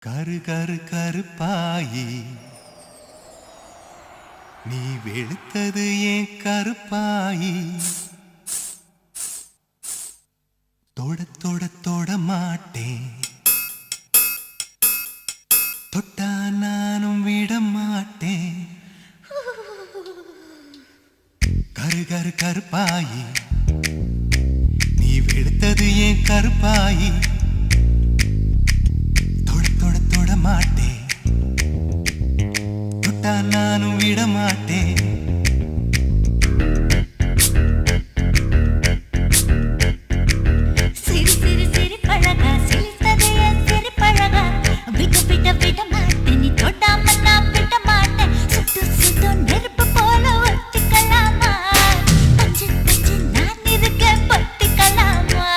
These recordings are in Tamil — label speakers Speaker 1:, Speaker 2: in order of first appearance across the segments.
Speaker 1: கரு கரு கருப்பாயி நீ வெளுத்தது ஏன் கருப்பாயி தொட தொட தொட மாட்டேன் தொட்டா நானும் விட மாட்டேன் கரு கரு கருப்பாயி நீ வெளுத்தது ஏன் கருப்பாயி மாட்டேன் தொட்டா நானும் விட மாட்டேன்
Speaker 2: சிறு சிறு சிறு பழகா சிரித்தது என் சிறு பழகா விட்டு விட விட மாட்டேன் நீ தொட்டாம நான் விட மாட்டேன் சுட்டு சுட்டு நெருப்பு போல ஒத்திக்கலாமா பஞ்சு பஞ்சு நான் இருக்கேன் பத்திக்கலாமா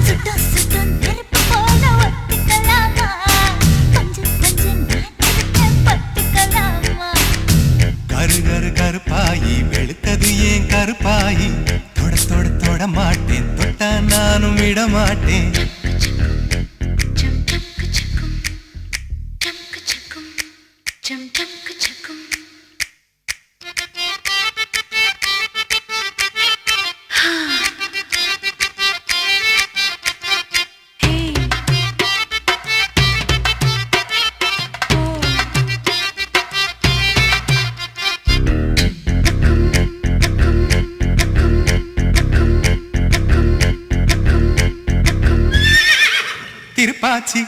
Speaker 2: சுட்டு சுட்டு நெருப்பு போல ஒத்திக்கலாமா
Speaker 1: கரு கரு கருப்பாயி வெளுத்தது ஏன் கருப்பாயி தொட தொட தொட மாட்டேன் தொட்டா நானும் விட மாட்டேன் திருப்பாச்சி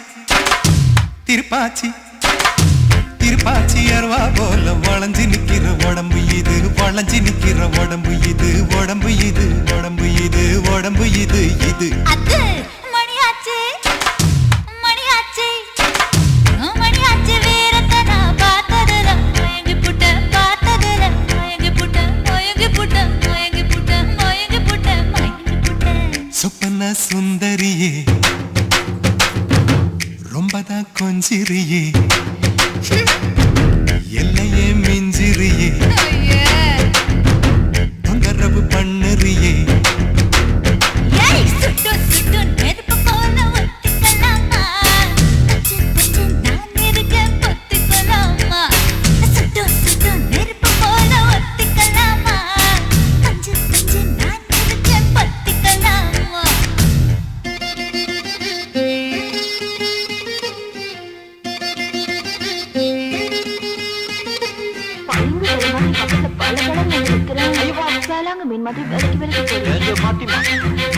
Speaker 1: திருப்பாச்சி திருப்பாச்சி அருவா போல வளைஞ்சு நிக்கிற உடம்பு இது வளைஞ்சு நிக்கிற உடம்பு இது உடம்பு இது உடம்பு இது உடம்பு இது இது
Speaker 2: அது மணியாச்சு மணியாச்சு மணியாச்சு வீரத்தை நான் பார்த்ததுல மயங்கி புட்ட பார்த்ததுல மயங்கி புட்ட மயங்கி புட்ட மயங்கி புட்ட மயங்கி புட்ட மயங்கி புட்ட
Speaker 1: சொப்பன சுந்தரியே ரொம்பதான் கொஞ்சிரியே எல்லையே மிஞ்சிரியே தொந்தரவு பண்ணுறியே
Speaker 2: சுட்டு சுட்டு நெருப்பு போல ஒத்திக்கலாமா பஞ்சு பஞ்சு நான் இருக்கேன் பொத்திக்கலாமா சுட்டு சுட்டு நெருப்பு போல ஒத்திக்கலாமா பஞ்சு பஞ்சு நான் இருக்கேன் பொத்திக்கலாமா மீன் மாதிரி விலைக்கு விலைக்கு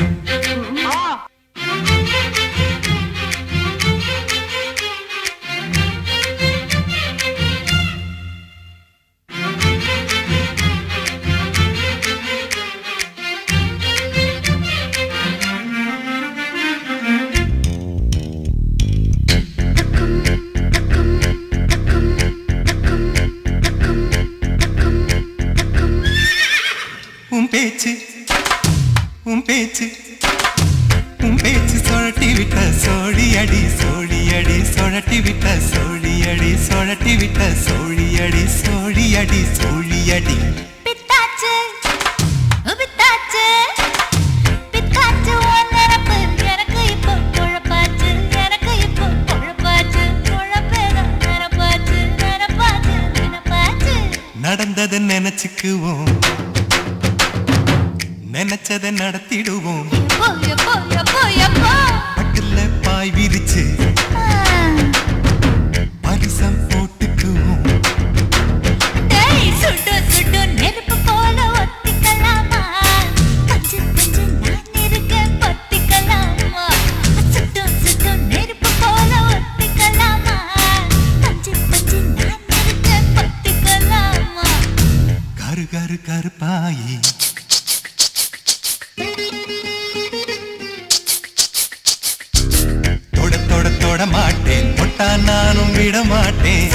Speaker 1: பேச்சு உன் பேச்சு உன் பேச்சு சொழட்டி விட்ட சோழி அடி சோழி அடி சொழட்டி விட்ட சோழி அடி சொழட்டி விட்ட சோழி அடி சோழி அடி சோழி அடி
Speaker 2: பித்தாச்சு பித்தாச்சு பித்தாச்சு ஒன்னரப்பு எனக்கு இப்போ குழப்பாச்சு எனக்கு இப்போ குழப்பாச்சு குழப்பேதான் நினப்பாச்சு நினப்பாச்சு நினப்பாச்சு
Speaker 1: நடந்ததை நினைச்சுக்குவோம் நினைச்சதை நடத்திடுவோம் பட்டுல பாய் விரிச்சு பரிசம் போட்டுக்குவோம்
Speaker 2: சுட்டு சுட்டு நெருப்பு போல ஒத்திக்கலாமா பஞ்சு பஞ்சு நான் இருக்கேன் பத்திக்கலாமா சுட்டு சுட்டு நெருப்பு போல ஒத்திக்கலாமா பஞ்சு பஞ்சு நான் இருக்கேன் பத்திக்கலாமா
Speaker 1: கரு கரு கருப்பாயி தொட தொட தொட மாட்டேன் தொட்டா நானும் விட மாட்டேன்